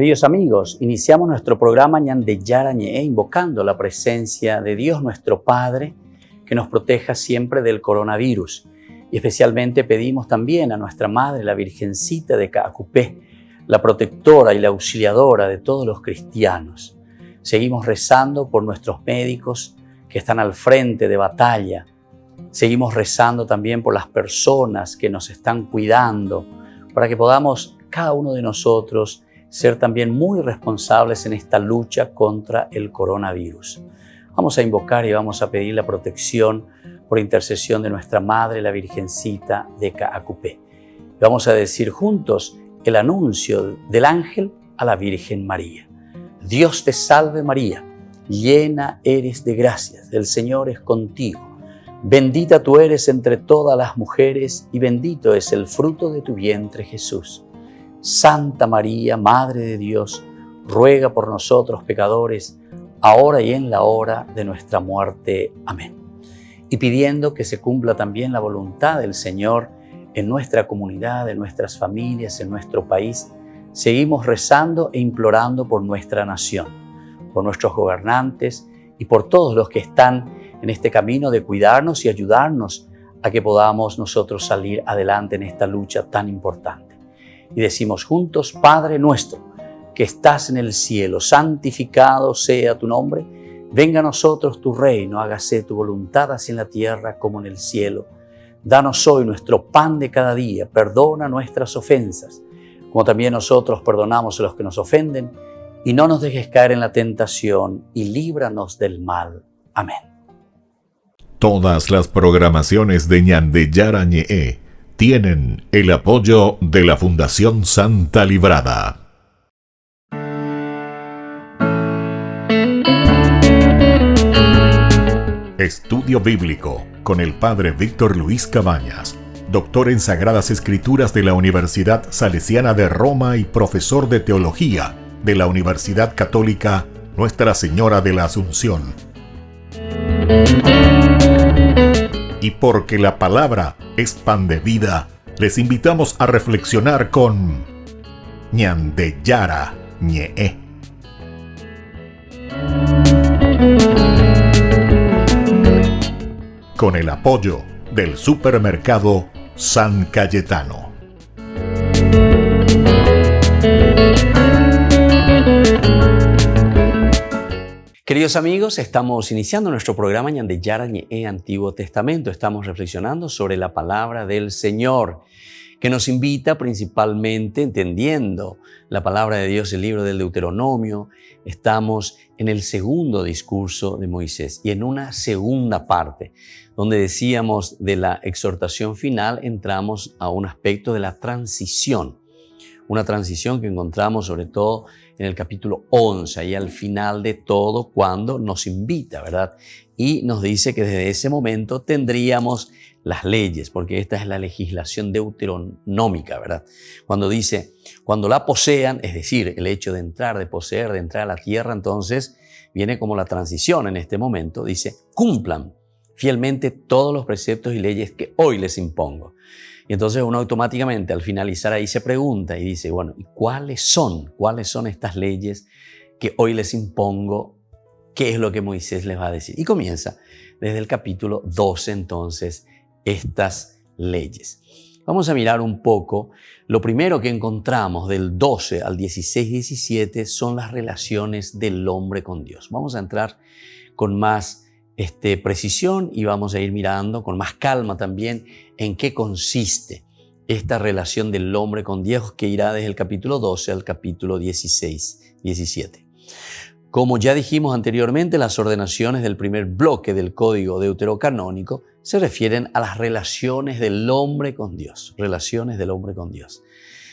Queridos amigos, iniciamos nuestro programa Ñande Yarañe, invocando la presencia de Dios nuestro Padre, que nos proteja siempre del coronavirus. Y especialmente pedimos también a nuestra Madre, la Virgencita de Caacupé, la protectora y la auxiliadora de todos los cristianos. Seguimos rezando por nuestros médicos que están al frente de batalla. Seguimos rezando también por las personas que nos están cuidando, para que podamos, cada uno de nosotros, ser también muy responsables en esta lucha contra el coronavirus. Vamos a invocar y vamos a pedir la protección por intercesión de nuestra Madre, la Virgencita de Caacupé. Vamos a decir juntos el anuncio del ángel a la Virgen María. Dios te salve María, llena eres de gracias, el Señor es contigo. Bendita tú eres entre todas las mujeres y bendito es el fruto de tu vientre Jesús. Santa María, Madre de Dios, ruega por nosotros pecadores, ahora y en la hora de nuestra muerte. Amén. Y pidiendo que se cumpla también la voluntad del Señor en nuestra comunidad, en nuestras familias, en nuestro país, seguimos rezando e implorando por nuestra nación, por nuestros gobernantes y por todos los que están en este camino de cuidarnos y ayudarnos a que podamos nosotros salir adelante en esta lucha tan importante. Y decimos juntos, Padre nuestro, que estás en el cielo, santificado sea tu nombre. Venga a nosotros tu reino, hágase tu voluntad así en la tierra como en el cielo. Danos hoy nuestro pan de cada día, perdona nuestras ofensas, como también nosotros perdonamos a los que nos ofenden, y no nos dejes caer en la tentación, y líbranos del mal. Amén. Todas las programaciones de Ñande Yarañe tienen el apoyo de la Fundación Santa Librada. Estudio Bíblico con el Padre Víctor Luis Cabañas, doctor en Sagradas Escrituras de la Universidad Salesiana de Roma y profesor de Teología de la Universidad Católica Nuestra Señora de la Asunción. Y porque la palabra es pan de vida, les invitamos a reflexionar con Ñande Yarañe. Con el apoyo del supermercado San Cayetano. Queridos amigos, estamos iniciando nuestro programa Ñande Yarañe Antiguo Testamento. Estamos reflexionando sobre la palabra del Señor, que nos invita principalmente, entendiendo la palabra de Dios, el libro del Deuteronomio. Estamos en el segundo discurso de Moisés y en una segunda parte, donde decíamos de la exhortación final, entramos a un aspecto de la transición. Una transición que encontramos sobre todo en el capítulo 11, ahí al final de todo, cuando nos invita, ¿verdad? Y nos dice que desde ese momento tendríamos las leyes, porque esta es la legislación deuteronómica, ¿verdad? Cuando dice, cuando la posean, es decir, el hecho de entrar, de poseer, de entrar a la tierra, entonces viene como la transición en este momento, dice, cumplan fielmente todos los preceptos y leyes que hoy les impongo. Y entonces uno automáticamente al finalizar ahí se pregunta y dice, bueno, ¿y cuáles son estas leyes que hoy les impongo? ¿Qué es lo que Moisés les va a decir? Y comienza desde el capítulo 12 entonces estas leyes. Vamos a mirar un poco. Lo primero que encontramos del 12 al 16-17 son las relaciones del hombre con Dios. Vamos a entrar con más precisión y vamos a ir mirando con más calma también en qué consiste esta relación del hombre con Dios, que irá desde el capítulo 12 al capítulo 16-17. Como ya dijimos anteriormente, las ordenaciones del primer bloque del Código Deuterocanónico se refieren a las relaciones del hombre con Dios, relaciones del hombre con Dios.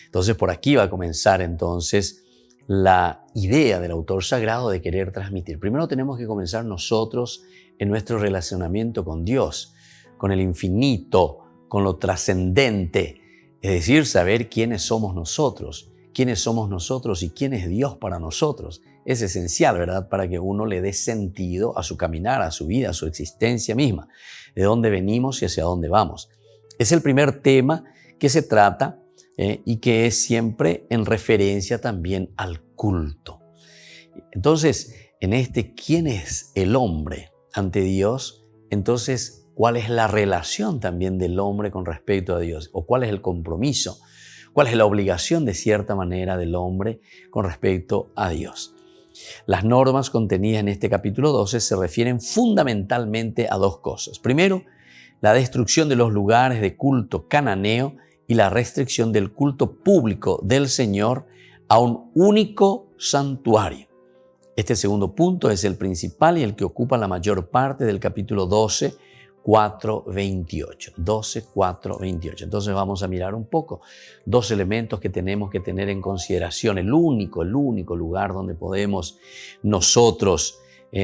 Entonces por aquí va a comenzar entonces la idea del autor sagrado de querer transmitir. Primero tenemos que comenzar nosotros en nuestro relacionamiento con Dios, con el infinito, con lo trascendente, es decir, saber quiénes somos nosotros y quién es Dios para nosotros. Es esencial, ¿verdad?, para que uno le dé sentido a su caminar, a su vida, a su existencia misma, de dónde venimos y hacia dónde vamos. Es el primer tema que se trata y que es siempre en referencia también al culto. Entonces, ¿quién es el hombre ante Dios? Entonces, ¿cuál es la relación también del hombre con respecto a Dios? ¿O cuál es el compromiso? ¿Cuál es la obligación de cierta manera del hombre con respecto a Dios? Las normas contenidas en este capítulo 12 se refieren fundamentalmente a dos cosas. Primero, la destrucción de los lugares de culto cananeo y la restricción del culto público del Señor a un único santuario. Este segundo punto es el principal y el que ocupa la mayor parte del capítulo 12, 4:28. 12, 4:28. Entonces vamos a mirar un poco dos elementos que tenemos que tener en consideración. El único lugar donde podemos nosotros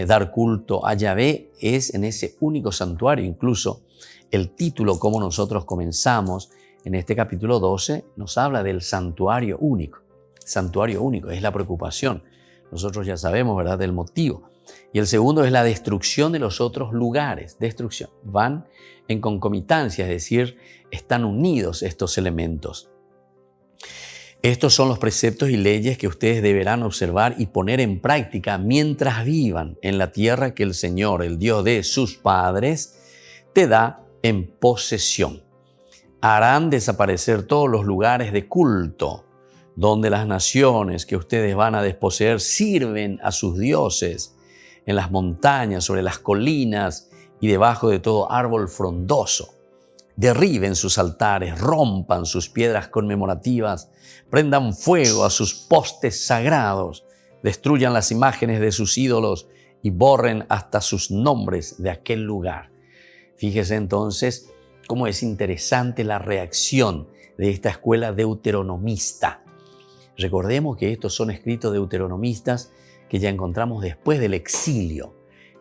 dar culto a Yahvé es en ese único santuario. Incluso el título, como nosotros comenzamos en este capítulo 12, nos habla del santuario único. Santuario único, es la preocupación. Nosotros ya sabemos, ¿verdad?, del motivo. Y el segundo es la destrucción de los otros lugares. Destrucción. Van en concomitancia, es decir, están unidos estos elementos. Estos son los preceptos y leyes que ustedes deberán observar y poner en práctica mientras vivan en la tierra que el Señor, el Dios de sus padres, te da en posesión. Harán desaparecer todos los lugares de culto donde las naciones que ustedes van a desposeer sirven a sus dioses en las montañas, sobre las colinas y debajo de todo árbol frondoso. Derriben sus altares, rompan sus piedras conmemorativas, prendan fuego a sus postes sagrados, destruyan las imágenes de sus ídolos y borren hasta sus nombres de aquel lugar. Fíjese entonces cómo es interesante la reacción de esta escuela deuteronomista. Recordemos que estos son escritos deuteronomistas que ya encontramos después del exilio.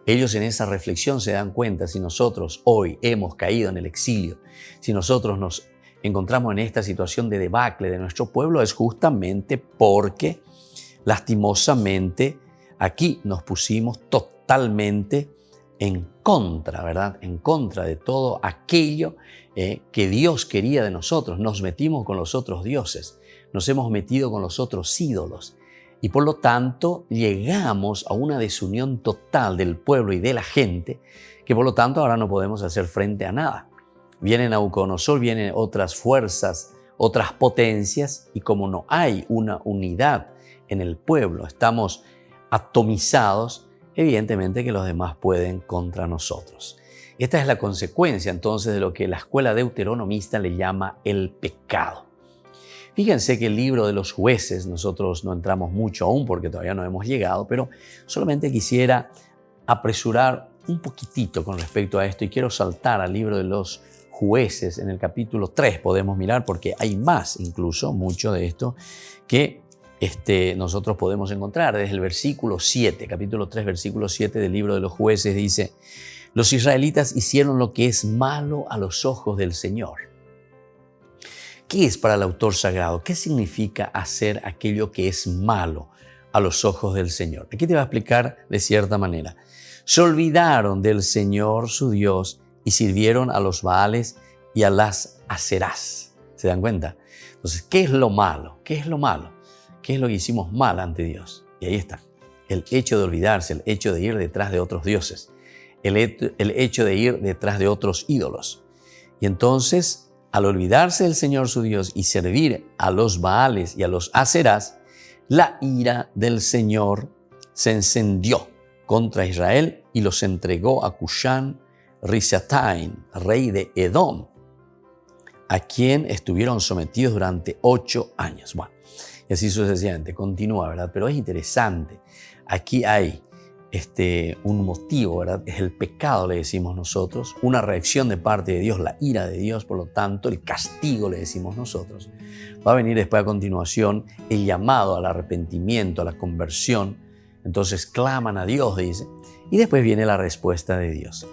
Ellos en esa reflexión se dan cuenta, si nosotros hoy hemos caído en el exilio, si nosotros nos encontramos en esta situación de debacle de nuestro pueblo, es justamente porque lastimosamente aquí nos pusimos totalmente en contra, ¿verdad? En contra de todo aquello que Dios quería de nosotros. Nos metimos con los otros dioses, nos hemos metido con los otros ídolos. Y por lo tanto llegamos a una desunión total del pueblo y de la gente, que por lo tanto ahora no podemos hacer frente a nada. Viene Nabucodonosor, vienen otras fuerzas, otras potencias, y como no hay una unidad en el pueblo, estamos atomizados, evidentemente que los demás pueden contra nosotros. Esta es la consecuencia entonces de lo que la escuela deuteronomista le llama el pecado. Fíjense que el libro de los jueces, nosotros no entramos mucho aún porque todavía no hemos llegado, pero solamente quisiera apresurar un poquitito con respecto a esto y quiero saltar al libro de los jueces en el capítulo 3. Podemos mirar porque hay más, incluso mucho de esto que nosotros podemos encontrar. Desde el versículo 7, capítulo 3, versículo 7 del libro de los jueces dice: los israelitas hicieron lo que es malo a los ojos del Señor. ¿Qué es para el autor sagrado? ¿Qué significa hacer aquello que es malo a los ojos del Señor? Aquí te va a explicar de cierta manera. Se olvidaron del Señor su Dios y sirvieron a los Baales y a las Aserás. ¿Se dan cuenta? Entonces, ¿qué es lo malo? ¿Qué es lo malo? ¿Qué es lo que hicimos mal ante Dios? Y ahí está. El hecho de olvidarse, el hecho de ir detrás de otros dioses, el hecho de ir detrás de otros ídolos. Y entonces, al olvidarse del Señor su Dios y servir a los Baales y a los Aserás, la ira del Señor se encendió contra Israel y los entregó a Cushán Risataim, rey de Edom, a quien estuvieron sometidos durante 8 años. Bueno, y así sucesivamente, continúa, ¿verdad? Pero es interesante. Aquí hay un motivo, ¿verdad? Es el pecado, le decimos nosotros, una reacción de parte de Dios, la ira de Dios, por lo tanto, el castigo, le decimos nosotros. Va a venir después a continuación el llamado al arrepentimiento, a la conversión. Entonces claman a Dios, dice, y después viene la respuesta de Dios.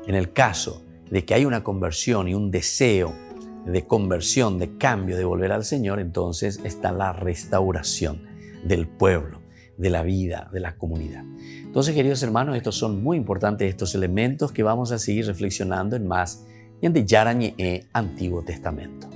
En el caso de que hay una conversión y un deseo de conversión, de cambio, de volver al Señor, entonces está la restauración del pueblo, de la vida, de la comunidad. Entonces, queridos hermanos, estos son muy importantes, estos elementos que vamos a seguir reflexionando en más y en de Yara Ñe'e Antiguo Testamento.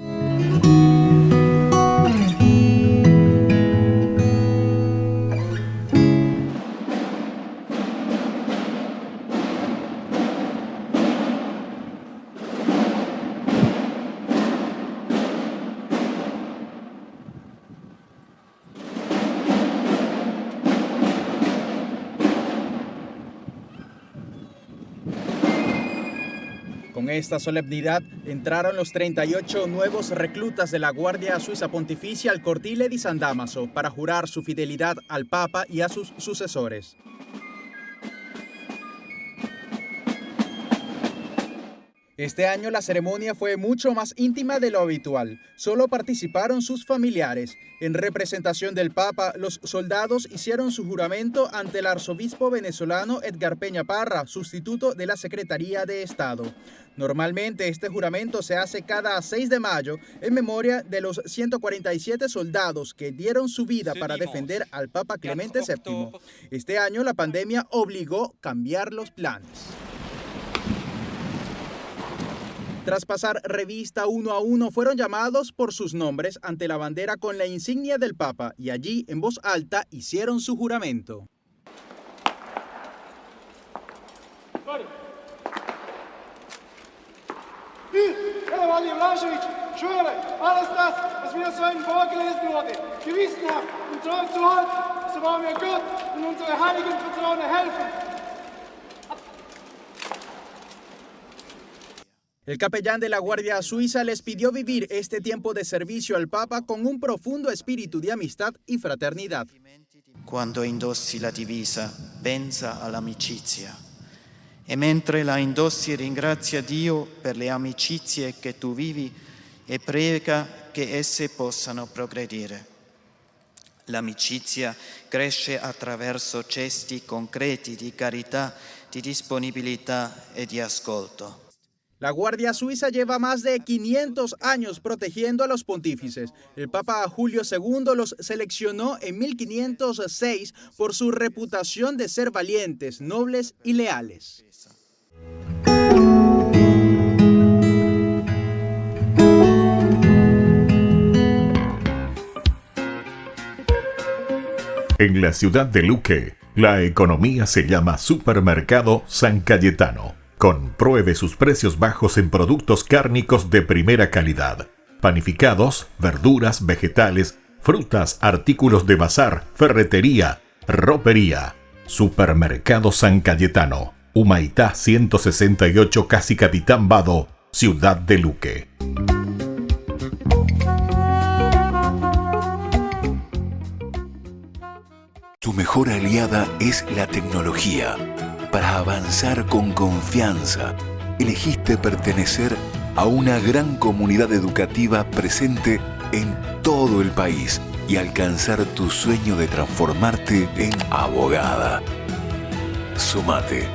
Con esta solemnidad entraron los 38 nuevos reclutas de la Guardia Suiza Pontificia al Cortile di San Damaso para jurar su fidelidad al Papa y a sus sucesores. Este año la ceremonia fue mucho más íntima de lo habitual. Solo participaron sus familiares. En representación del Papa, los soldados hicieron su juramento ante el arzobispo venezolano Edgar Peña Parra, sustituto de la Secretaría de Estado. Normalmente este juramento se hace cada 6 de mayo en memoria de los 147 soldados que dieron su vida para defender al Papa Clemente VII. Este año la pandemia obligó a cambiar los planes. Tras pasar revista uno a uno, fueron llamados por sus nombres ante la bandera con la insignia del Papa y allí, en voz alta, hicieron su juramento. El capellán de la Guardia Suiza les pidió vivir este tiempo de servicio al Papa con un profundo espíritu de amistad y fraternidad. Quando indossi la divisa, pensa all'amicizia. E mentre la indossi ringrazia Dio per le amicizie che tu vivi e prega che esse possano progredire. L'amicizia cresce attraverso gesti concreti di carità, di disponibilità e di ascolto. La Guardia Suiza lleva más de 500 años protegiendo a los pontífices. El Papa Julio II los seleccionó en 1506 por su reputación de ser valientes, nobles y leales. En la ciudad de Luque, la economía se llama Supermercado San Cayetano. Compruebe sus precios bajos en productos cárnicos de primera calidad. Panificados, verduras, vegetales, frutas, artículos de bazar, ferretería, ropería. Supermercado San Cayetano. Humaitá 168, Casi Capitán Vado, Ciudad de Luque. Tu mejor aliada es la tecnología. Para avanzar con confianza, elegiste pertenecer a una gran comunidad educativa presente en todo el país y alcanzar tu sueño de transformarte en abogada. Sumate.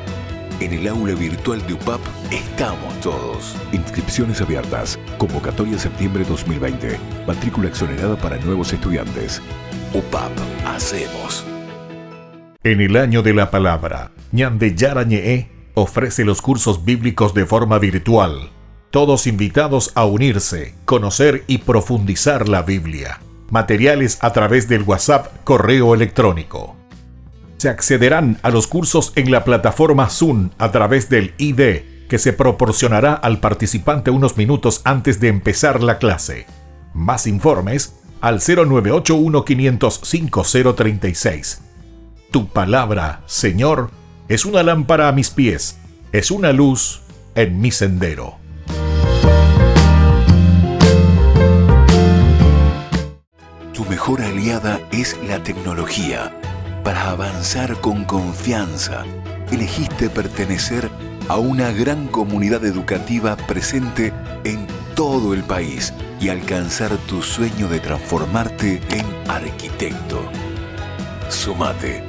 En el aula virtual de UPAP estamos todos. Inscripciones abiertas. Convocatoria septiembre 2020. Matrícula exonerada para nuevos estudiantes. UPAP. Hacemos. En el año de la palabra, Ñande Yarañe ofrece los cursos bíblicos de forma virtual. Todos invitados a unirse, conocer y profundizar la Biblia. Materiales a través del WhatsApp, correo electrónico. Se accederán a los cursos en la plataforma Zoom a través del ID, que se proporcionará al participante unos minutos antes de empezar la clase. Más informes al 0981 505 036. Tu palabra, Señor, es una lámpara a mis pies, es una luz en mi sendero. Tu mejor aliada es la tecnología. Para avanzar con confianza, elegiste pertenecer a una gran comunidad educativa presente en todo el país y alcanzar tu sueño de transformarte en arquitecto. Sumate.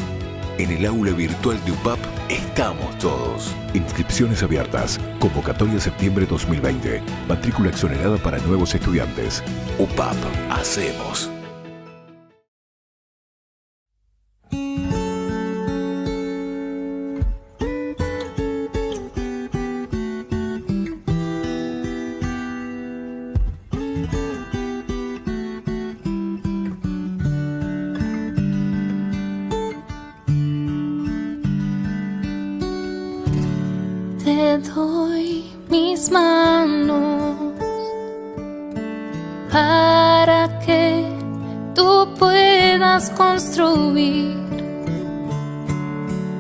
En el aula virtual de UPAP estamos todos. Inscripciones abiertas. Convocatoria septiembre 2020. Matrícula exonerada para nuevos estudiantes. UPAP. Hacemos. Te doy mis manos para que tú puedas construir.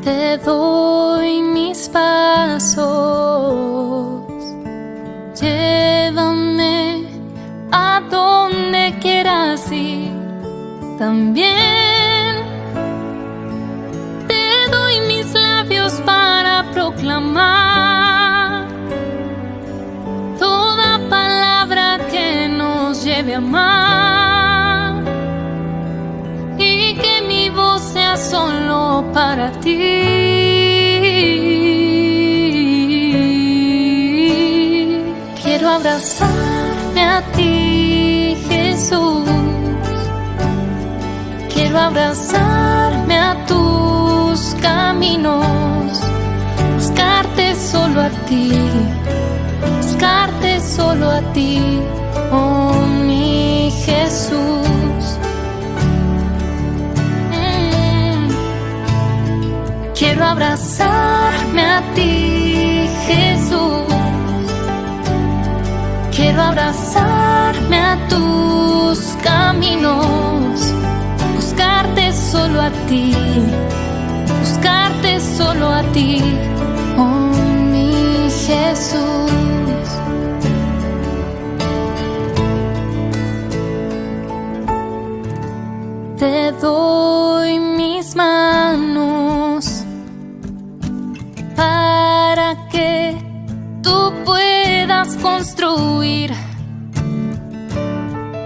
Te doy mis pasos Llévame a donde quieras ir. También te doy mis labios para proclamar toda palabra que nos lleve a amar, y que mi voz sea solo para ti. Quiero abrazarme a ti, Jesús. Quiero abrazarme a tus caminos, buscarte solo a ti, buscarte solo a ti, oh mi Jesús. Quiero abrazarme a ti, Jesús. Quiero abrazarme a tus caminos, buscarte solo a ti, buscarte solo a ti, oh mi Jesús. Te doy mis manos para que tú puedas construir.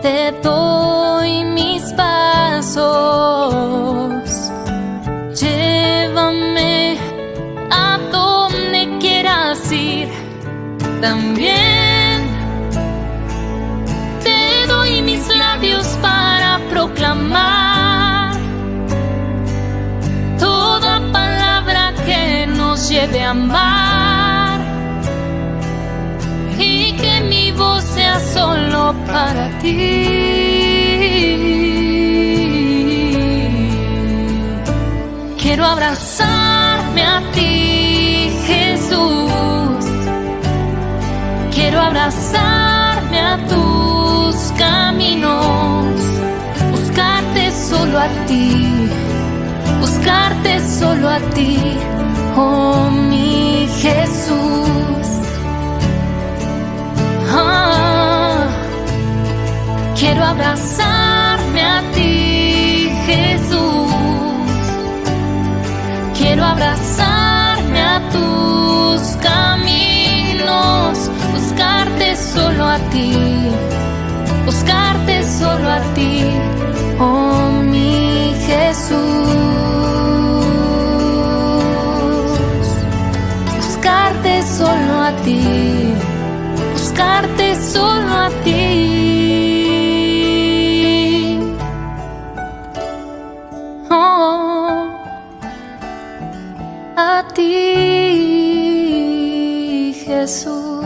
Te doy mis pasos. Llévame a donde quieras ir. También te doy mis labios para proclamar toda palabra que nos lleve a amar, y que mi voz sea solo para ti. Quiero abrazarme a ti, Jesús. Quiero abrazarme a tus caminos, buscarte solo a ti, buscarte solo a ti, oh mi Jesús. Quiero abrazarme a ti, Jesús. Quiero abrazarme a tus caminos, buscarte solo a ti, buscarte solo a ti, oh mi Jesús. Buscarte solo a ti, buscarte solo a ti. Oh, a ti, Jesús.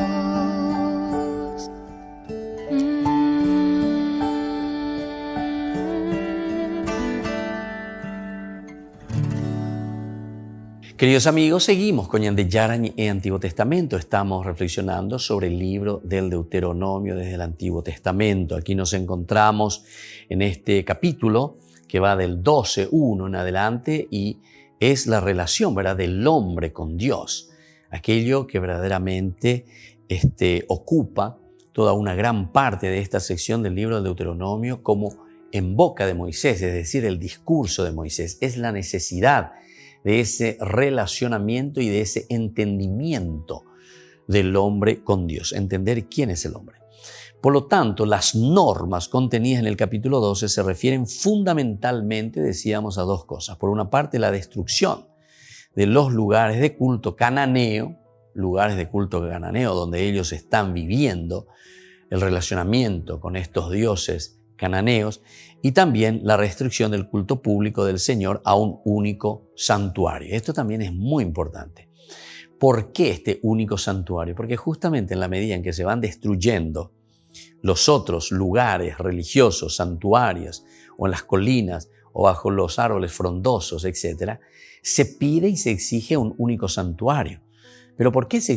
Queridos amigos, seguimos con Ñande Yarañ e Antiguo Testamento. Estamos reflexionando sobre el libro del Deuteronomio desde el Antiguo Testamento. Aquí nos encontramos en este capítulo que va del 12:1 en adelante y es la relación, ¿verdad?, del hombre con Dios. Aquello que verdaderamente ocupa toda una gran parte de esta sección del libro del Deuteronomio como en boca de Moisés, es decir, el discurso de Moisés. Es la necesidad de ese relacionamiento y de ese entendimiento del hombre con Dios, entender quién es el hombre. Por lo tanto, las normas contenidas en el capítulo 12 se refieren fundamentalmente, decíamos, a dos cosas. Por una parte, la destrucción de los lugares de culto cananeo, donde ellos están viviendo, el relacionamiento con estos dioses cananeos, y también la restricción del culto público del Señor a un único santuario. Esto también es muy importante. ¿Por qué este único santuario? Porque justamente en la medida en que se van destruyendo los otros lugares religiosos, santuarios, o en las colinas, o bajo los árboles frondosos, etc., se pide y se exige un único santuario. ¿Pero por qué se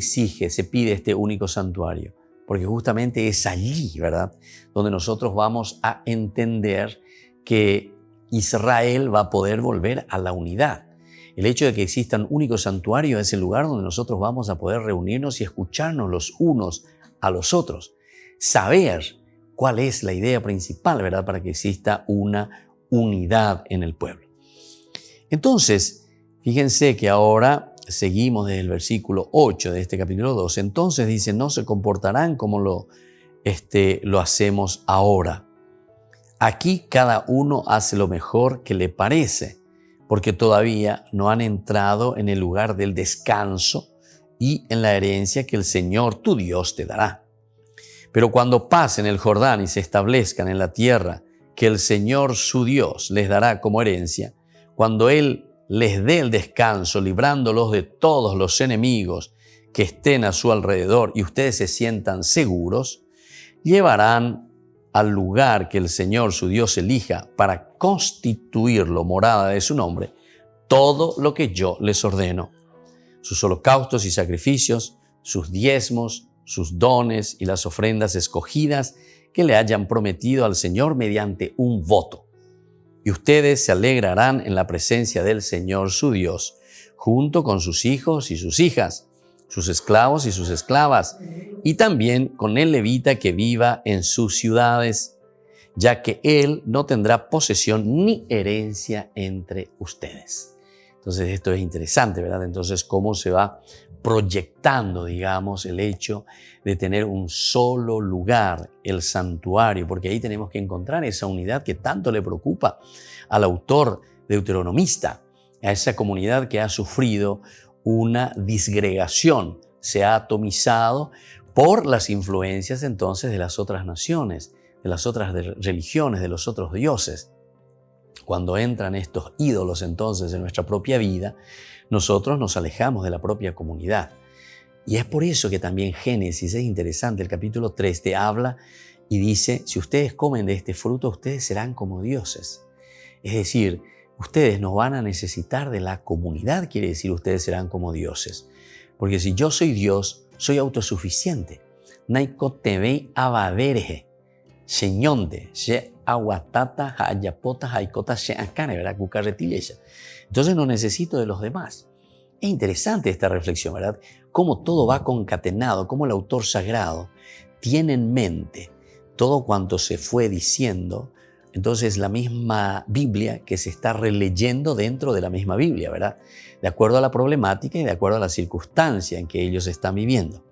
pide este único santuario? Porque justamente es allí, ¿verdad?, donde nosotros vamos a entender que Israel va a poder volver a la unidad. El hecho de que exista un único santuario es el lugar donde nosotros vamos a poder reunirnos y escucharnos los unos a los otros. Saber cuál es la idea principal, ¿verdad? Para que exista una unidad en el pueblo. Entonces, fíjense que ahora seguimos desde el versículo 8 de este capítulo 2. Entonces dice, no se comportarán como lo hacemos ahora. Aquí cada uno hace lo mejor que le parece, porque todavía no han entrado en el lugar del descanso y en la herencia que el Señor tu Dios te dará. Pero cuando pasen el Jordán y se establezcan en la tierra que el Señor su Dios les dará como herencia, cuando Él les dé el descanso, librándolos de todos los enemigos que estén a su alrededor y ustedes se sientan seguros, llevarán al lugar que el Señor su Dios elija para constituirlo morada de su nombre, todo lo que yo les ordeno, sus holocaustos y sacrificios, sus diezmos, sus dones y las ofrendas escogidas que le hayan prometido al Señor mediante un voto. Y ustedes se alegrarán en la presencia del Señor su Dios, junto con sus hijos y sus hijas, sus esclavos y sus esclavas, y también con el levita que viva en sus ciudades, ya que él no tendrá posesión ni herencia entre ustedes. Entonces esto es interesante, ¿verdad? Entonces cómo se va proyectando, digamos, el hecho de tener un solo lugar, el santuario, porque ahí tenemos que encontrar esa unidad que tanto le preocupa al autor deuteronomista, a esa comunidad que ha sufrido una disgregación, se ha atomizado por las influencias entonces de las otras naciones, de las otras religiones, de los otros dioses. Cuando entran estos ídolos entonces en nuestra propia vida, nosotros nos alejamos de la propia comunidad. Y es por eso que también Génesis es interesante. El capítulo 3 te habla y dice, si ustedes comen de este fruto, ustedes serán como dioses. Es decir, ustedes no van a necesitar de la comunidad, quiere decir ustedes serán como dioses. Porque si yo soy Dios, soy autosuficiente. Naikotebei abadereje, señonde, se aguatata, hayapota, haikota, se acane, ¿verdad? Cucarretileza. Entonces no necesito de los demás. Es interesante esta reflexión, ¿verdad? Cómo todo va concatenado, cómo el autor sagrado tiene en mente todo cuanto se fue diciendo. Entonces la misma Biblia que se está releyendo dentro de la misma Biblia, ¿verdad? De acuerdo a la problemática y de acuerdo a la circunstancia en que ellos están viviendo.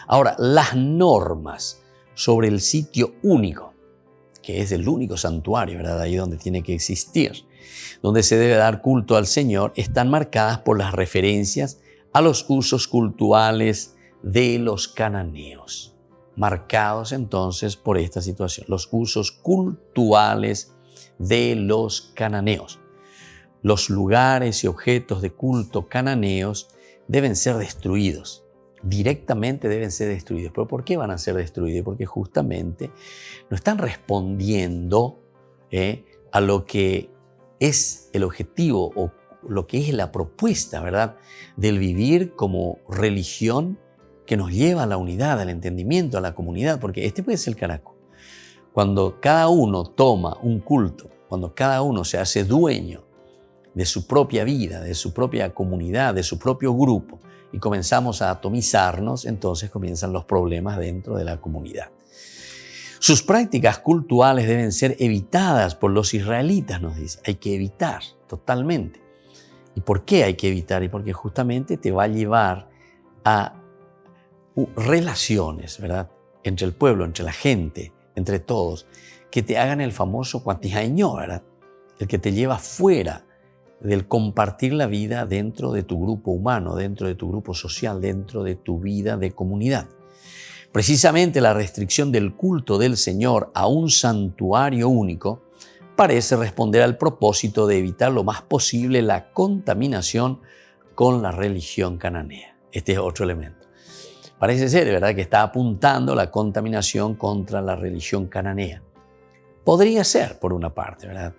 Ahora, las normas sobre el sitio único, que es el único santuario, ¿verdad? Ahí donde tiene que existir, donde se debe dar culto al Señor, están marcadas por las referencias a los usos cultuales de los cananeos. Marcados entonces por esta situación, los usos cultuales de los cananeos. Los lugares y objetos de culto cananeos deben ser destruidos, directamente deben ser destruidos. ¿Pero por qué van a ser destruidos? Porque justamente no están respondiendo a lo que es el objetivo o lo que es la propuesta, ¿verdad?, del vivir como religión que nos lleva a la unidad, al entendimiento, a la comunidad, porque este puede ser el caraco. Cuando cada uno toma un culto, cuando cada uno se hace dueño de su propia vida, de su propia comunidad, de su propio grupo, y comenzamos a atomizarnos, entonces comienzan los problemas dentro de la comunidad. Sus prácticas cultuales deben ser evitadas por los israelitas, nos dice. Hay que evitar totalmente. ¿Y por qué hay que evitar? Y porque justamente te va a llevar a relaciones, ¿verdad?, entre el pueblo, entre la gente, entre todos, que te hagan el famoso cuatijaño, ¿verdad?, el que te lleva fuera del compartir la vida dentro de tu grupo humano, dentro de tu grupo social, dentro de tu vida de comunidad. Precisamente la restricción del culto del Señor a un santuario único parece responder al propósito de evitar lo más posible la contaminación con la religión cananea. Este es otro elemento. Parece ser, ¿verdad?, que está apuntando la contaminación contra la religión cananea. Podría ser, por una parte, ¿verdad?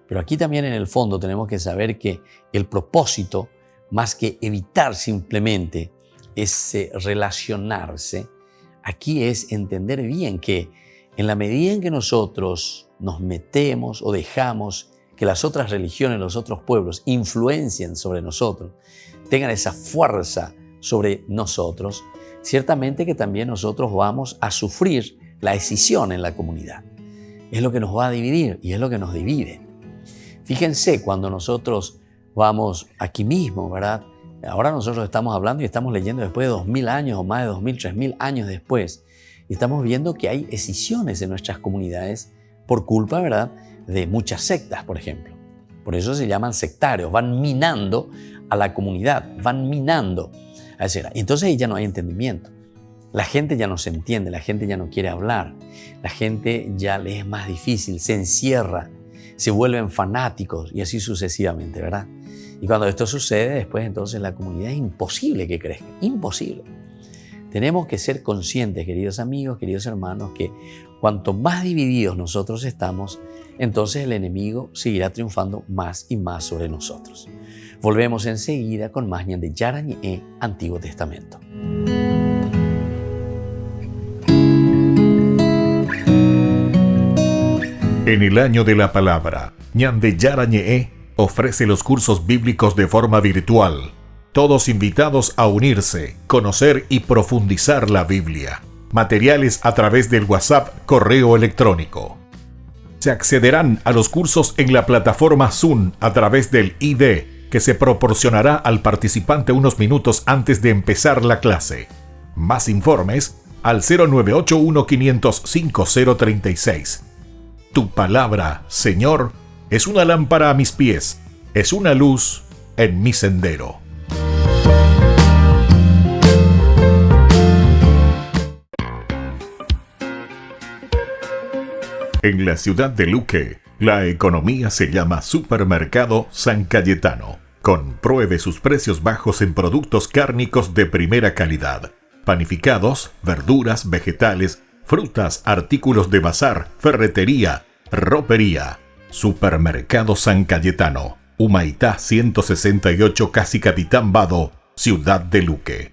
Pero aquí también en el fondo tenemos que saber que el propósito, más que evitar simplemente ese relacionarse, aquí es entender bien que en la medida en que nosotros nos metemos o dejamos que las otras religiones, los otros pueblos influencien sobre nosotros, tengan esa fuerza sobre nosotros, ciertamente que también nosotros vamos a sufrir la escisión en la comunidad. Es lo que nos va a dividir y es lo que nos divide. Fíjense cuando nosotros vamos aquí mismo, ¿verdad? Ahora nosotros estamos hablando y estamos leyendo después de 2000 años o más de 2000, 3000 años después. Y estamos viendo que hay escisiones en nuestras comunidades por culpa, ¿verdad?, de muchas sectas, por ejemplo. Por eso se llaman sectarios, van minando a la comunidad, van minando. Y entonces ahí ya no hay entendimiento. La gente ya no se entiende, la gente ya no quiere hablar, la gente ya le es más difícil, se encierra, se vuelven fanáticos y así sucesivamente, ¿verdad? Y cuando esto sucede, después entonces la comunidad es imposible que crezca, imposible. Tenemos que ser conscientes, queridos amigos, queridos hermanos, que cuanto más divididos nosotros estamos, entonces el enemigo seguirá triunfando más y más sobre nosotros. Volvemos enseguida con más Ñande Yara Ñe Antiguo Testamento. En el año de la palabra, Ñande Yara Ñe ofrece los cursos bíblicos de forma virtual. Todos invitados a unirse, conocer y profundizar la Biblia. Materiales a través del WhatsApp, correo electrónico. Se accederán a los cursos en la plataforma Zoom a través del ID, que se proporcionará al participante unos minutos antes de empezar la clase. Más informes al 0981-500-5036. Tu palabra, Señor, es una lámpara a mis pies, es una luz en mi sendero. En la ciudad de Luque, la economía se llama Supermercado San Cayetano. Compruebe sus precios bajos en productos cárnicos de primera calidad. Panificados, verduras, vegetales, frutas, artículos de bazar, ferretería, ropería. Supermercado San Cayetano, Humaitá 168, Casi Capitán Vado, ciudad de Luque.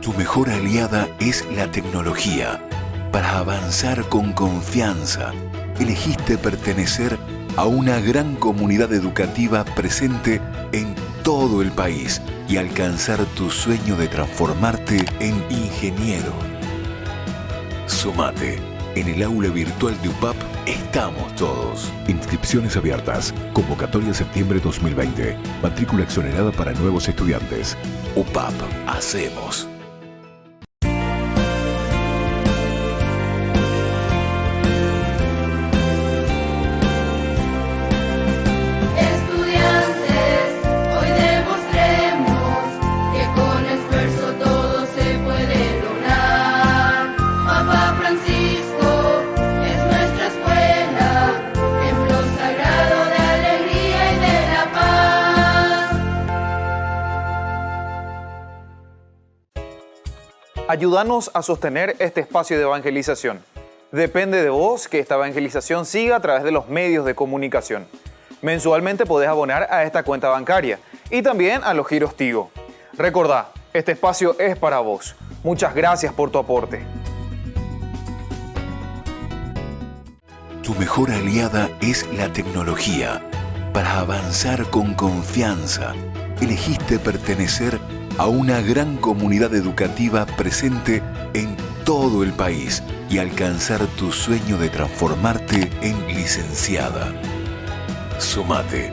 Tu mejor aliada es la tecnología. Para avanzar con confianza, elegiste pertenecer a una gran comunidad educativa presente en todo el país y alcanzar tu sueño de transformarte en ingeniero. Sumate. En el aula virtual de UPAP estamos todos. Inscripciones abiertas. Convocatoria septiembre 2020. Matrícula exonerada para nuevos estudiantes. UPAP. Hacemos. Ayúdanos a sostener este espacio de evangelización. Depende de vos que esta evangelización siga a través de los medios de comunicación. Mensualmente podés abonar a esta cuenta bancaria y también a los giros Tigo. Recordá, este espacio es para vos. Muchas gracias por tu aporte. Tu mejor aliada es la tecnología. Para avanzar con confianza, elegiste pertenecer a una gran comunidad educativa presente en todo el país y alcanzar tu sueño de transformarte en licenciada. Sumate.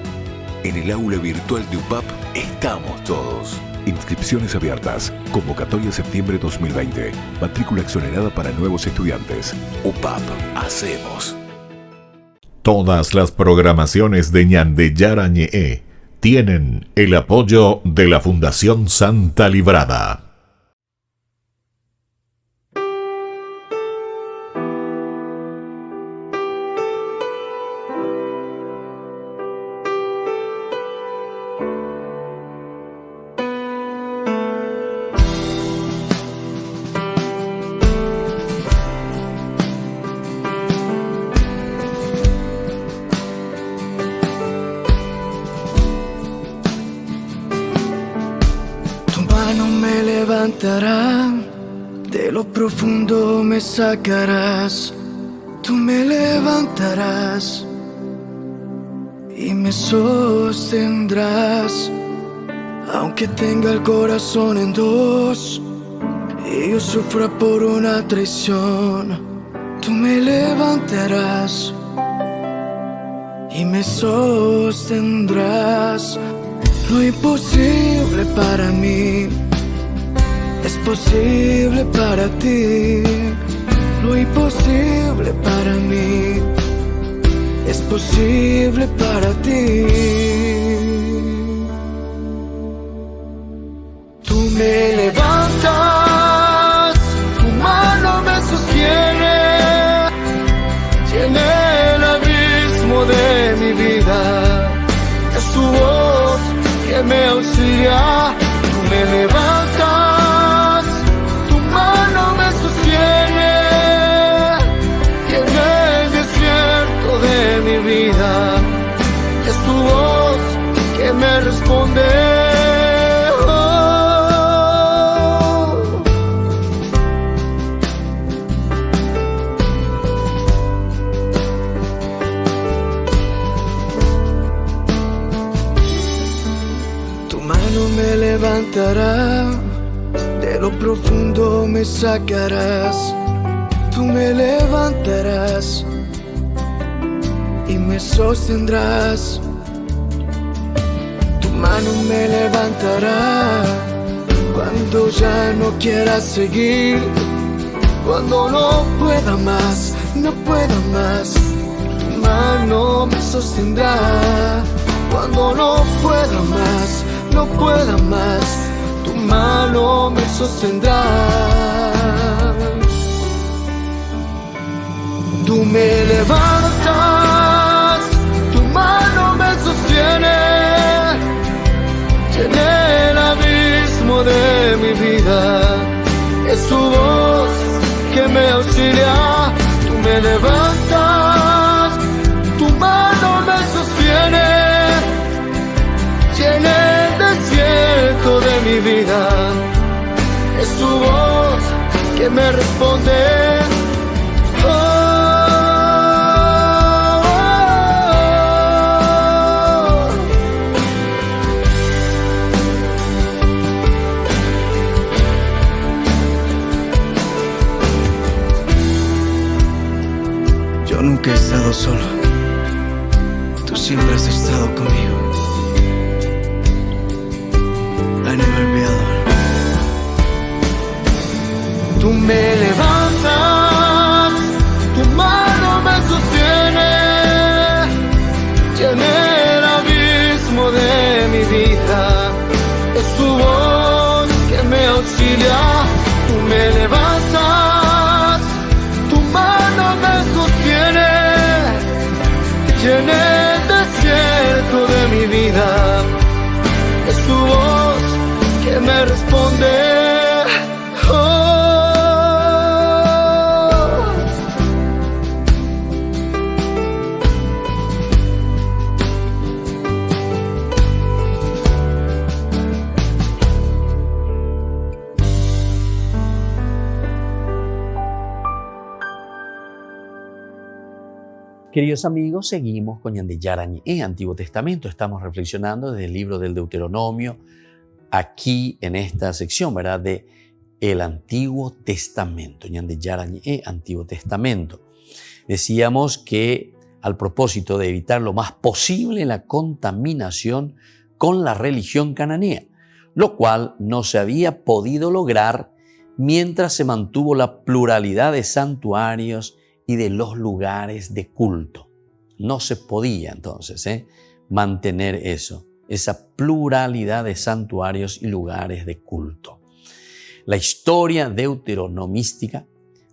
En el aula virtual de UPAP estamos todos. Inscripciones abiertas. Convocatoria septiembre 2020. Matrícula exonerada para nuevos estudiantes. UPAP. Hacemos. Todas las programaciones de Ñande Yara Ñe tienen el apoyo de la Fundación Santa Librada. De lo profundo me sacarás, tú me levantarás y me sostendrás, aunque tenga el corazón en dos y yo sufra por una traición. Tú me levantarás y me sostendrás. Lo imposible para mí es posible para ti. Lo imposible para mí es posible para ti. Tú me levantas, tu mano me sostiene, llena el abismo de mi vida. Es tu voz que me auxilia. Tú me levantas, tu mano me sostiene, llena el desierto de mi vida. Es tu voz que me responde. Me levantará, de lo profundo me sacarás. Tú me levantarás y me sostendrás. Tu mano me levantará cuando ya no quiera seguir, cuando no pueda más, no pueda más. Tu mano me sostendrá cuando no pueda más, no pueda más, tu mano me sostendrá. Tú me levantas, tu mano me sostiene, llena el abismo de mi vida. Es tu voz que me auxilia. Tú me levantas, tu mano me sostiene, llena el desierto de mi vida. Es tu voz que me responde. Oh, oh, oh. Yo nunca he estado solo. Tú siempre has estado conmigo. I never be alone. Tú me levantas, tu mano me sostiene, llena el abismo de mi vida. Es tu voz que me auxilia. Tú me levantas, tu mano me sostiene, llena el desierto de mi vida. Es tu voz que me responde. Oh. Queridos amigos, seguimos con Ñandeyarañe, Antiguo Testamento. Estamos reflexionando desde el libro del Deuteronomio, aquí en esta sección, ¿verdad?, de el Antiguo Testamento. Ñandeyarañe, Antiguo Testamento. Decíamos que al propósito de evitar lo más posible la contaminación con la religión cananea, lo cual no se había podido lograr mientras se mantuvo la pluralidad de santuarios y de los lugares de culto. No se podía entonces mantener eso, esa pluralidad de santuarios y lugares de culto. La historia deuteronomística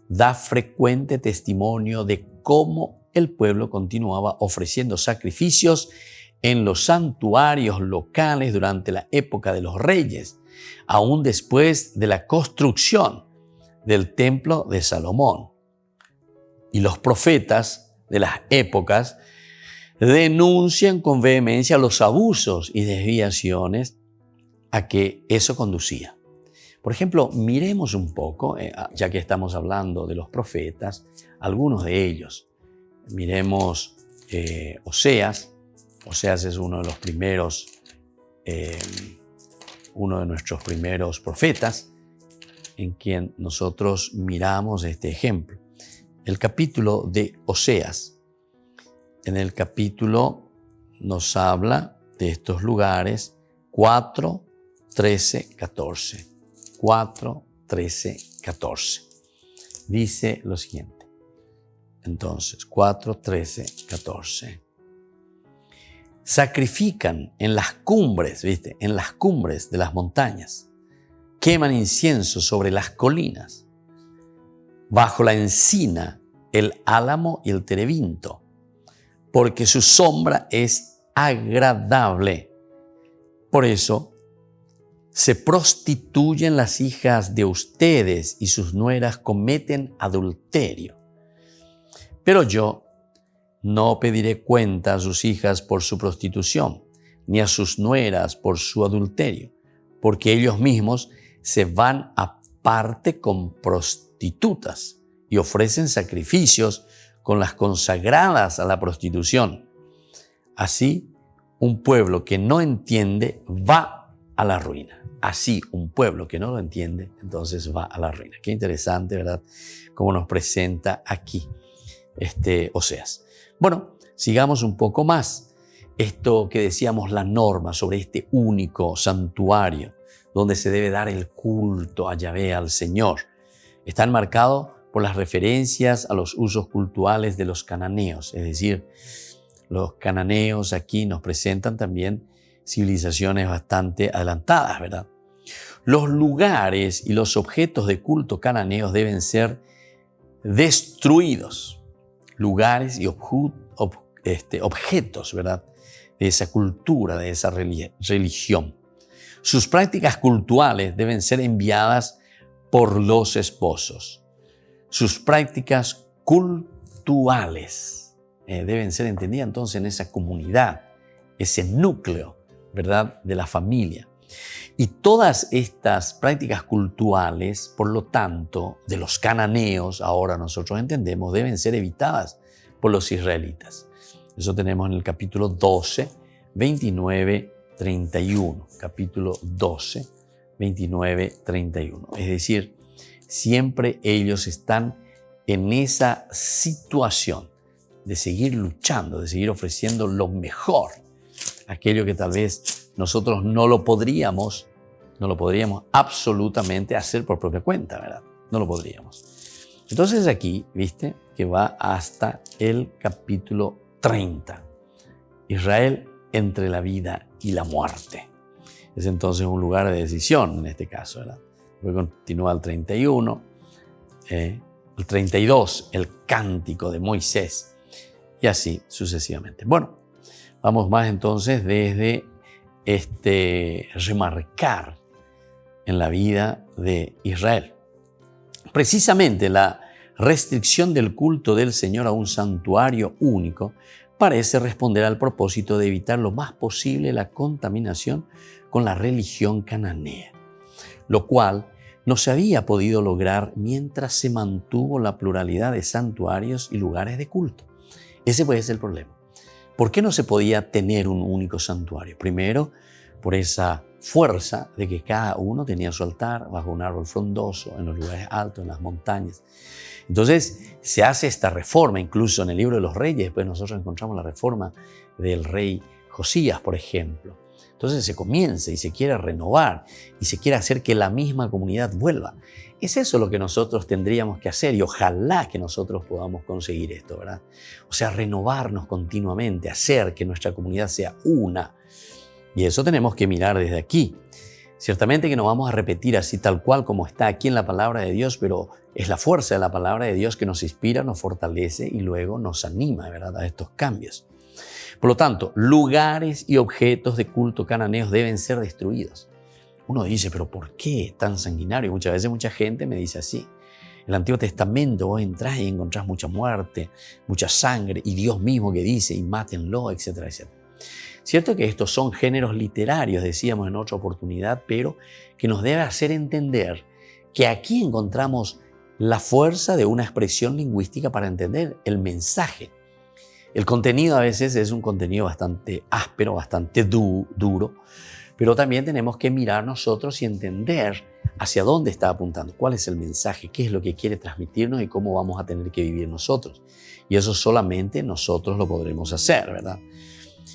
da frecuente testimonio de cómo el pueblo continuaba ofreciendo sacrificios en los santuarios locales durante la época de los reyes, aún después de la construcción del templo de Salomón. Y los profetas de las épocas denuncian con vehemencia los abusos y desviaciones a que eso conducía. Por ejemplo, miremos un poco, ya que estamos hablando de los profetas, algunos de ellos. Miremos Oseas Oseas es uno de los primeros, uno de nuestros primeros profetas en quien nosotros miramos este ejemplo. El capítulo de Oseas, en el capítulo nos habla de estos lugares 4, 13, 14. 4, 13, 14. Dice lo siguiente. Entonces, 4, 13, 14. Sacrifican en las cumbres, ¿viste? En las cumbres de las montañas. Queman incienso sobre las colinas. Bajo la encina, el álamo y el terebinto. Porque su sombra es agradable. Por eso, se prostituyen las hijas de ustedes y sus nueras cometen adulterio. Pero yo no pediré cuenta a sus hijas por su prostitución, ni a sus nueras por su adulterio, porque ellos mismos se van aparte con prostitutas y ofrecen sacrificios con las consagradas a la prostitución. Así, un pueblo que no entiende va a la ruina. Así, un pueblo que no lo entiende, entonces va a la ruina. Qué interesante, ¿verdad? Cómo nos presenta aquí Oseas. Bueno, sigamos un poco más. Esto que decíamos, la norma sobre este único santuario donde se debe dar el culto a Yahvé, al Señor, está enmarcado por las referencias a los usos cultuales de los cananeos. Es decir, los cananeos aquí nos presentan también civilizaciones bastante adelantadas, ¿verdad? Los lugares y los objetos de culto cananeos deben ser destruidos. Lugares y objetos, ¿verdad? De esa cultura, de esa religión. Sus prácticas cultuales deben ser enviadas por los esposos. Sus prácticas cultuales deben ser entendidas entonces en esa comunidad, ese núcleo, ¿verdad?, de la familia. Y todas estas prácticas cultuales, por lo tanto, de los cananeos, ahora nosotros entendemos, deben ser evitadas por los israelitas. Eso tenemos en el capítulo 12, 29, 31. Capítulo 12, 29, 31. Es decir, siempre ellos están en esa situación de seguir luchando, de seguir ofreciendo lo mejor, aquello que tal vez nosotros no lo podríamos absolutamente hacer por propia cuenta, ¿verdad? No lo podríamos. Entonces aquí, ¿viste? Que va hasta el capítulo 30. Israel entre la vida y la muerte. Es entonces un lugar de decisión en este caso, ¿verdad? Luego continúa el 31, el 32, el cántico de Moisés, y así sucesivamente. Bueno, vamos más entonces desde remarcar en la vida de Israel. Precisamente la restricción del culto del Señor a un santuario único parece responder al propósito de evitar lo más posible la contaminación con la religión cananea, lo cual no se había podido lograr mientras se mantuvo la pluralidad de santuarios y lugares de culto. Ese puede ser el problema. ¿Por qué no se podía tener un único santuario? Primero, por esa fuerza de que cada uno tenía su altar bajo un árbol frondoso, en los lugares altos, en las montañas. Entonces se hace esta reforma, incluso en el libro de los reyes. Después nosotros encontramos la reforma del rey Josías, por ejemplo. Entonces se comienza y se quiere renovar y se quiere hacer que la misma comunidad vuelva. Es eso lo que nosotros tendríamos que hacer y ojalá que nosotros podamos conseguir esto, ¿verdad? O sea, renovarnos continuamente, hacer que nuestra comunidad sea una. Y eso tenemos que mirar desde aquí. Ciertamente que no vamos a repetir así tal cual como está aquí en la palabra de Dios, pero es la fuerza de la palabra de Dios que nos inspira, nos fortalece y luego nos anima, ¿verdad?, a estos cambios. Por lo tanto, lugares y objetos de culto cananeos deben ser destruidos. Uno dice, ¿pero por qué tan sanguinario? Muchas veces mucha gente me dice así. En el Antiguo Testamento vos entrás y encontrás mucha muerte, mucha sangre, y Dios mismo que dice, y mátenlo, etcétera, etcétera. Cierto que estos son géneros literarios, decíamos en otra oportunidad, pero que nos debe hacer entender que aquí encontramos la fuerza de una expresión lingüística para entender el mensaje. El contenido a veces es un contenido bastante áspero, bastante duro, pero también tenemos que mirar nosotros y entender hacia dónde está apuntando, cuál es el mensaje, qué es lo que quiere transmitirnos y cómo vamos a tener que vivir nosotros. Y eso solamente nosotros lo podremos hacer, ¿verdad?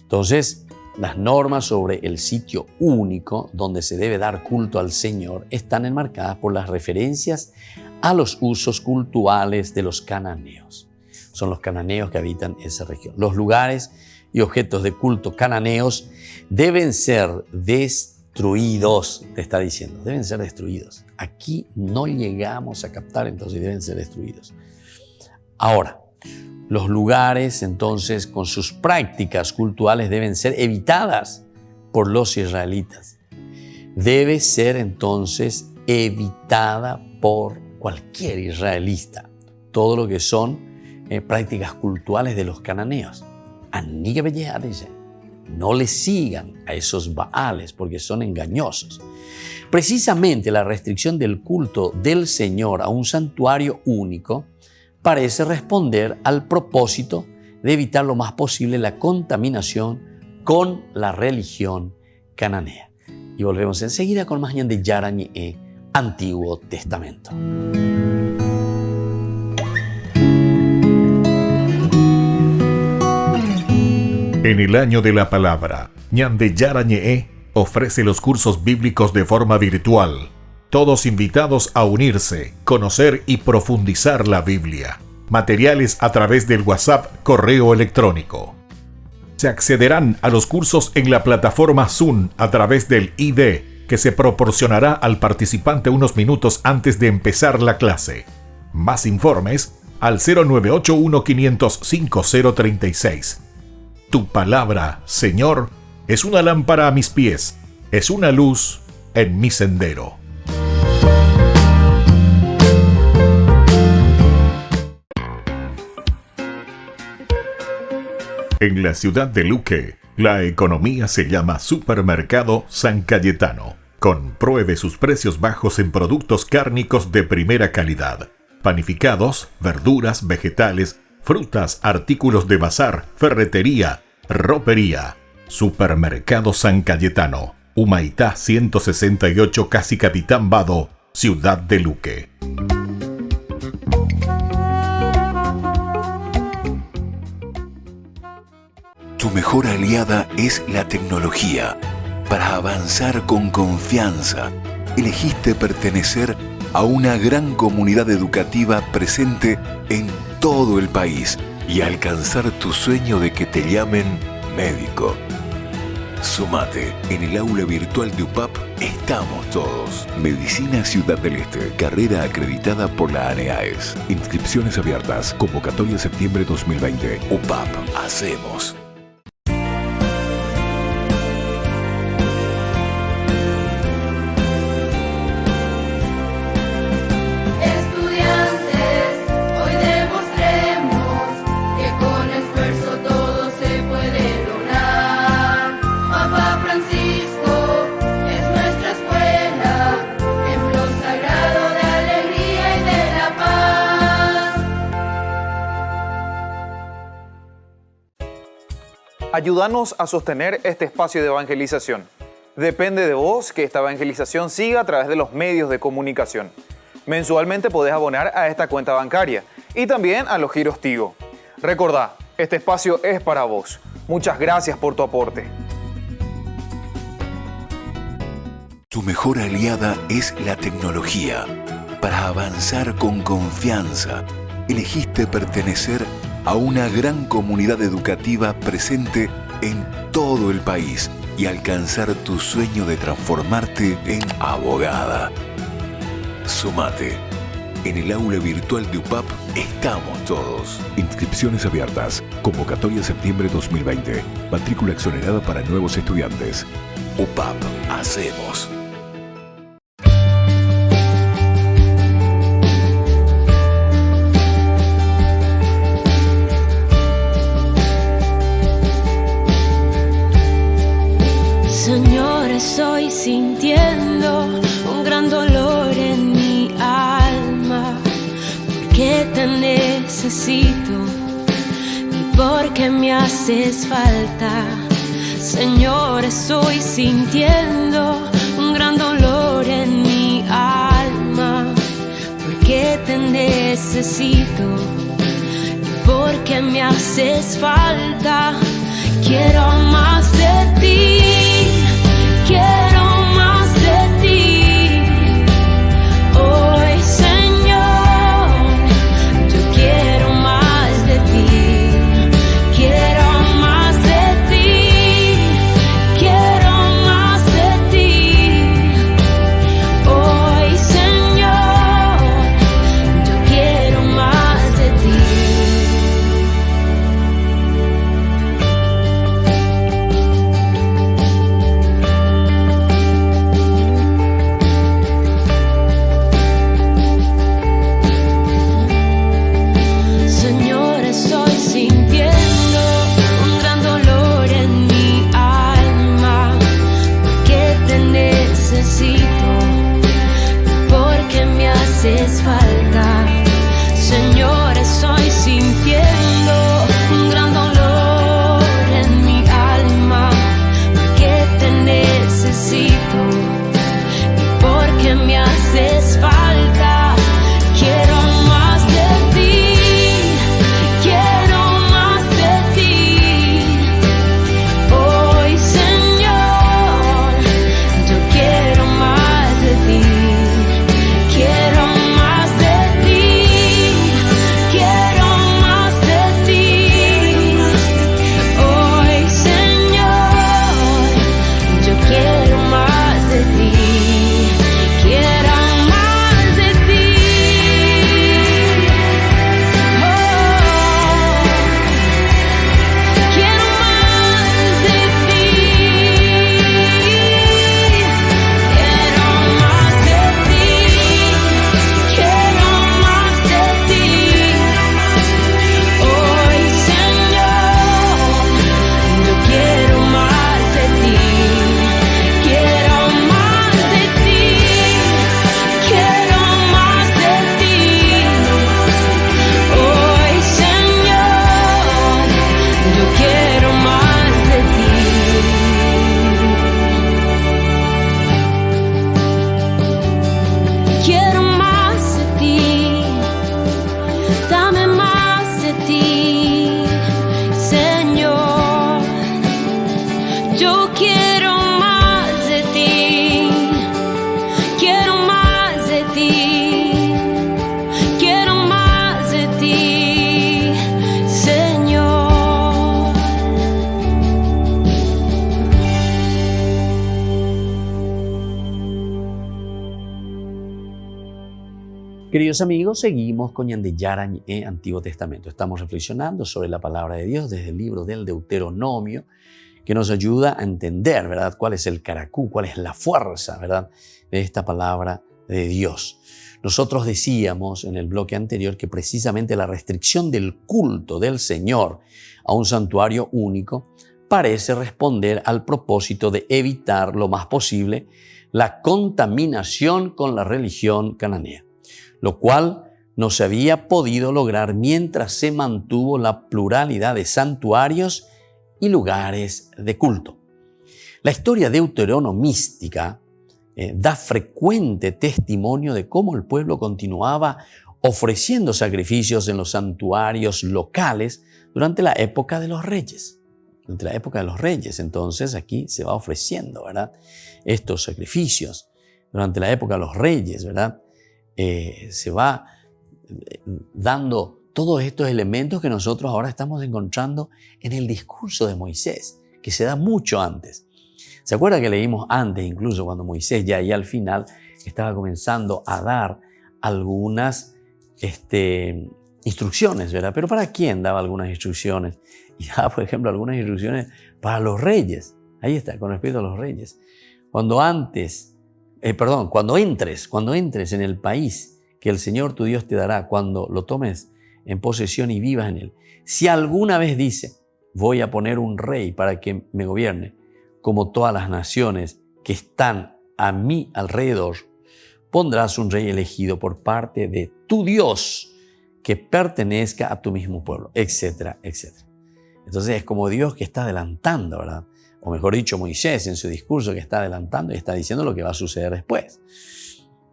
Entonces, las normas sobre el sitio único donde se debe dar culto al Señor están enmarcadas por las referencias a los usos cultuales de los cananeos. Son los cananeos que habitan esa región. Los lugares y objetos de culto cananeos deben ser destruidos, te está diciendo, deben ser destruidos. Aquí no llegamos a captar, entonces deben ser destruidos. Ahora, los lugares entonces con sus prácticas culturales deben ser evitadas por los israelitas. Debe ser entonces evitada por cualquier israelita. Todo lo que son prácticas culturales de los cananeos. No le sigan a esos baales porque son engañosos. Precisamente la restricción del culto del Señor a un santuario único parece responder al propósito de evitar lo más posible la contaminación con la religión cananea. Y volvemos enseguida con más de Yara Ñe'e, Antiguo Testamento. En el año de la palabra, Ñande Yara Ñe'e ofrece los cursos bíblicos de forma virtual. Todos invitados a unirse, conocer y profundizar la Biblia. Materiales a través del WhatsApp, correo electrónico. Se accederán a los cursos en la plataforma Zoom a través del ID, que se proporcionará al participante unos minutos antes de empezar la clase. Más informes al 0981-500-5036. Tu palabra, Señor, es una lámpara a mis pies, es una luz en mi sendero. En la ciudad de Luque, la economía se llama Supermercado San Cayetano. Compruebe sus precios bajos en productos cárnicos de primera calidad. Panificados, verduras, vegetales, frutas, artículos de bazar, ferretería, ropería. Supermercado San Cayetano, Humaitá 168, Casi Capitán Vado, Ciudad de Luque. Tu mejor aliada es la tecnología. Para avanzar con confianza, elegiste pertenecer a una gran comunidad educativa presente en todo el país y alcanzar tu sueño de que te llamen médico. Sumate, en el aula virtual de UPAP estamos todos. Medicina Ciudad del Este, carrera acreditada por la ANEAES. Inscripciones abiertas, convocatoria septiembre 2020. UPAP, hacemos. Ayúdanos a sostener este espacio de evangelización. Depende de vos que esta evangelización siga a través de los medios de comunicación. Mensualmente podés abonar a esta cuenta bancaria y también a los giros Tigo. Recordá, este espacio es para vos. Muchas gracias por tu aporte. Tu mejor aliada es la tecnología. Para avanzar con confianza, elegiste pertenecer a una gran comunidad educativa presente en todo el país y alcanzar tu sueño de transformarte en abogada. Sumate. En el aula virtual de UPAP estamos todos. Inscripciones abiertas. Convocatoria septiembre 2020. Matrícula exonerada para nuevos estudiantes. UPAP, hacemos. Señor, estoy sintiendo un gran dolor en mi alma, porque te necesito. Mi porque me haces falta. Señor, estoy sintiendo un gran dolor en mi alma, porque te necesito, porque me haces falta. Quiero más de ti, quiero más de ti. Hoy, Señor, yo quiero más de ti, quiero más de ti, quiero más de ti. Hoy, Señor, yo quiero más de ti. Señor, estoy sintiendo un gran dolor en mi alma, porque te necesito, porque me haces falta. Señor, estoy sintiendo un gran dolor en mi alma, porque te necesito, porque me haces falta. Quiero más de ti, quiero más de ti. Hoy, Señor, yo quiero más de ti, quiero más de ti, quiero más de ti. Hoy, Señor, yo quiero más de ti, quiero más de ti. Quiero más de ti, quiero más de ti, quiero más de ti. Hoy, Señor, yo quiero más de ti, quiero más de ti, quiero más de ti. Hoy, Señor, yo quiero más de ti. Quiero más de ti, dame más de ti, Señor. Yo quiero más de ti, quiero más de ti, quiero más de ti, Señor. Queridos amigos, seguimos con Yandeyaran e Antiguo Testamento. Estamos reflexionando sobre la palabra de Dios desde el libro del Deuteronomio, que nos ayuda a entender, ¿verdad?, cuál es el caracú, cuál es la fuerza, ¿verdad?, de esta palabra de Dios. Nosotros decíamos en el bloque anterior que precisamente la restricción del culto del Señor a un santuario único parece responder al propósito de evitar lo más posible la contaminación con la religión cananea, lo cual no se había podido lograr mientras se mantuvo la pluralidad de santuarios y lugares de culto. La historia deuteronomística da frecuente testimonio de cómo el pueblo continuaba ofreciendo sacrificios en los santuarios locales durante la época de los reyes. Durante la época de los reyes, entonces aquí se va ofreciendo, ¿verdad?, estos sacrificios. Durante la época de los reyes, ¿verdad?, se va dando todos estos elementos que nosotros ahora estamos encontrando en el discurso de Moisés, que se da mucho antes. ¿Se acuerda que leímos antes, incluso cuando Moisés ya ahí al final estaba comenzando a dar algunas instrucciones, ¿verdad? Pero ¿para quién daba algunas instrucciones? Y daba, por ejemplo, algunas instrucciones para los reyes. Ahí está, con respecto a los reyes. Cuando entres en el país que el Señor tu Dios te dará, cuando lo tomes en posesión y vivas en él, si alguna vez dice, voy a poner un rey para que me gobierne, como todas las naciones que están a mi alrededor, pondrás un rey elegido por parte de tu Dios, que pertenezca a tu mismo pueblo, etcétera, etcétera. Entonces es como Dios que está adelantando, ¿verdad? O mejor dicho, Moisés en su discurso que está adelantando y está diciendo lo que va a suceder después.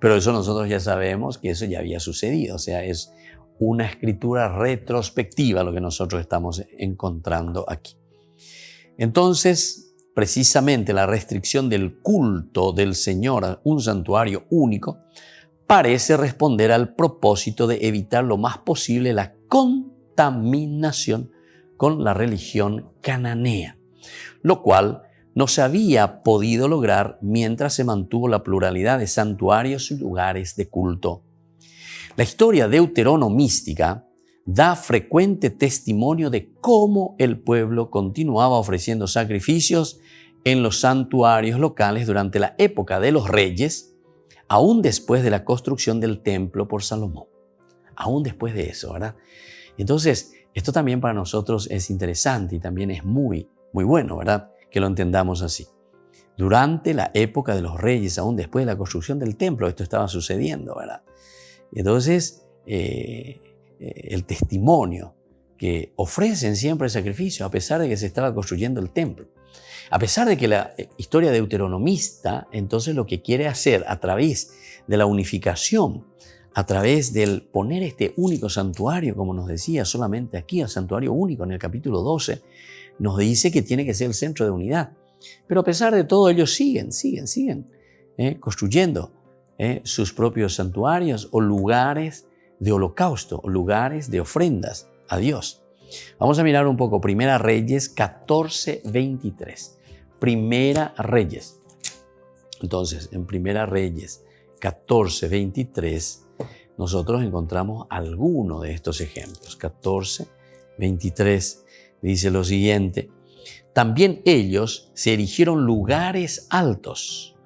Pero eso nosotros ya sabemos que eso ya había sucedido. O sea, es una escritura retrospectiva lo que nosotros estamos encontrando aquí. Entonces, precisamente la restricción del culto del Señor a un santuario único parece responder al propósito de evitar lo más posible la contaminación con la religión cananea, lo cual no se había podido lograr mientras se mantuvo la pluralidad de santuarios y lugares de culto. La historia deuteronomística da frecuente testimonio de cómo el pueblo continuaba ofreciendo sacrificios en los santuarios locales durante la época de los reyes, aún después de la construcción del templo por Salomón. Aún después de eso, ¿verdad? Entonces, esto también para nosotros es interesante y también es muy bueno, ¿verdad? Que lo entendamos así. Durante la época de los reyes, aún después de la construcción del templo, esto estaba sucediendo, ¿verdad? Entonces, el testimonio que ofrecen siempre el sacrificio, a pesar de que se estaba construyendo el templo. A pesar de que la historia deuteronomista, entonces lo que quiere hacer a través de la unificación, a través del poner este único santuario, como nos decía solamente aquí, el santuario único en el capítulo 12, nos dice que tiene que ser el centro de unidad. Pero a pesar de todo, ellos siguen construyendo sus propios santuarios o lugares de holocausto, o lugares de ofrendas a Dios. Vamos a mirar un poco Primera Reyes 14:23. Primera Reyes. Entonces, en Primera Reyes 14:23, nosotros encontramos alguno de estos ejemplos. 14:23 dice lo siguiente: también ellos se erigieron lugares altos,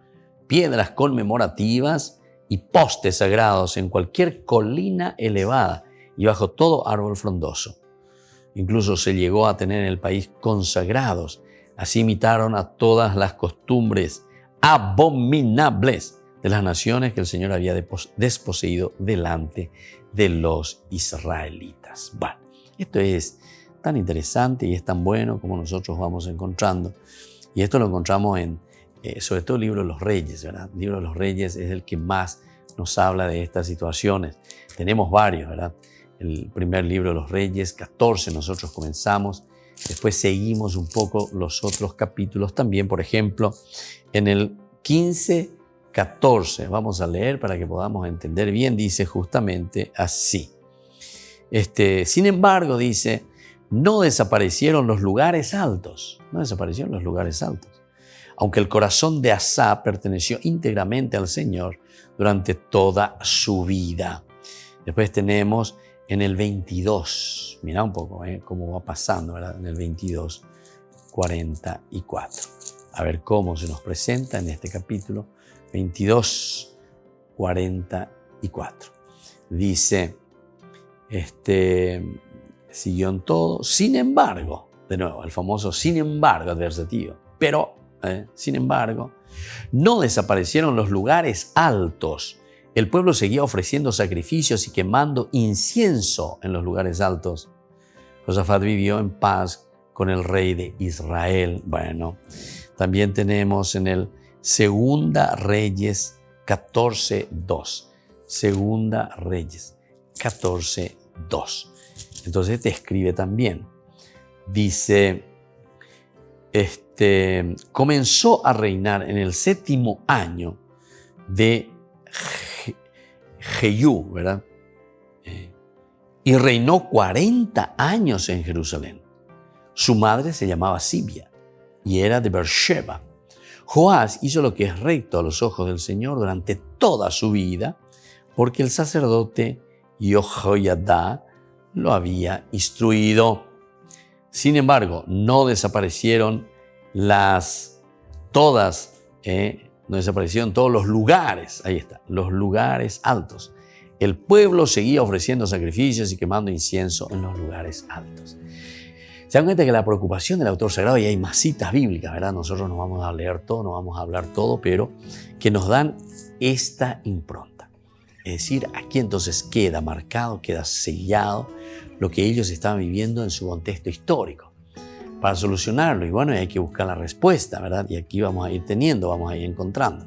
piedras conmemorativas y postes sagrados en cualquier colina elevada y bajo todo árbol frondoso. Incluso se llegó a tener en el país consagrados. Así imitaron a todas las costumbres abominables de las naciones que el Señor había desposeído delante de los israelitas. Bueno, esto es tan interesante y es tan bueno como nosotros vamos encontrando. Y esto lo encontramos en, sobre todo el libro de los Reyes, ¿verdad? El libro de los Reyes es el que más nos habla de estas situaciones. Tenemos varios, ¿verdad? El primer libro de los Reyes, 14, nosotros comenzamos. Después seguimos un poco los otros capítulos también. Por ejemplo, en el 15:14, vamos a leer para que podamos entender bien, dice justamente así. Sin embargo, dice, no desaparecieron los lugares altos. No desaparecieron los lugares altos. Aunque el corazón de Asa perteneció íntegramente al Señor durante toda su vida. Después tenemos en el 22, mira un poco cómo va pasando, ¿verdad? En el 22:44. A ver cómo se nos presenta en este capítulo 22:44. Dice, siguió en todo, sin embargo, de nuevo, el famoso sin embargo adversativo, pero, sin embargo, no desaparecieron los lugares altos. El pueblo seguía ofreciendo sacrificios y quemando incienso en los lugares altos. Josafat vivió en paz con el rey de Israel. Bueno, también tenemos en el Segunda Reyes 14:2. Segunda Reyes 14:2. Entonces te escribe también. Dice, comenzó a reinar en el 7º año de Jehú, ¿verdad? Y reinó 40 años en Jerusalén. Su madre se llamaba Sibia y era de Beersheba. Joás hizo lo que es recto a los ojos del Señor durante toda su vida, porque el sacerdote Jehoiada lo había instruido. Sin embargo, no desaparecieron todos los lugares, ahí está, los lugares altos. El pueblo seguía ofreciendo sacrificios y quemando incienso en los lugares altos. Se dan cuenta que la preocupación del autor sagrado, y hay más citas bíblicas, ¿verdad? Nosotros no vamos a leer todo, no vamos a hablar todo, pero que nos dan esta impronta. Es decir, aquí entonces queda marcado, queda sellado lo que ellos estaban viviendo en su contexto histórico. para solucionarlo. Y bueno, hay que buscar la respuesta, ¿verdad? Y aquí vamos a ir encontrando.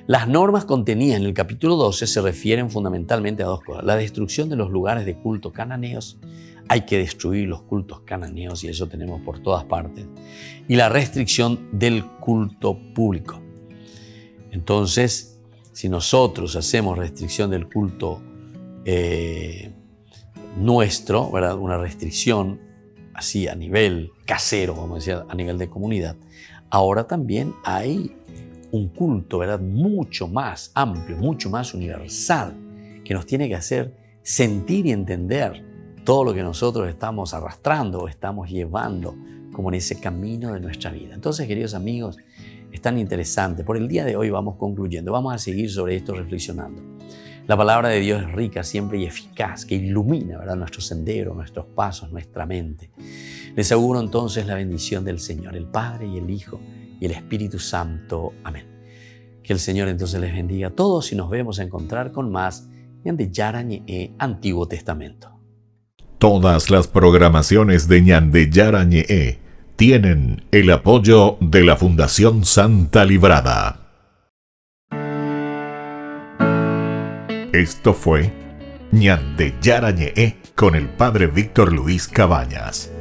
Las normas contenidas en el capítulo 12 se refieren fundamentalmente a dos cosas. La destrucción de los lugares de culto cananeos. Hay que destruir los cultos cananeos y eso tenemos por todas partes. Y la restricción del culto público. Entonces, si nosotros hacemos restricción del culto nuestro, ¿verdad? Una restricción así a nivel casero, vamos a decir, a nivel de comunidad, ahora también hay un culto, ¿verdad? Mucho más amplio, mucho más universal, que nos tiene que hacer sentir y entender todo lo que nosotros estamos arrastrando o estamos llevando como en ese camino de nuestra vida. Entonces, queridos amigos, es tan interesante. Por el día de hoy vamos concluyendo. Vamos a seguir sobre esto reflexionando. La palabra de Dios es rica siempre y eficaz, que ilumina, ¿verdad?, nuestro sendero, nuestros pasos, nuestra mente. Les auguro entonces la bendición del Señor, el Padre y el Hijo y el Espíritu Santo. Amén. Que el Señor entonces les bendiga a todos y nos vemos a encontrar con más Ñande Yara Ñe'e Antiguo Testamento. Todas las programaciones de Ñande Yara Ñe'e tienen el apoyo de la Fundación Santa Librada. Esto fue Ñande Yara Ñe'e con el Padre Víctor Luis Cabañas.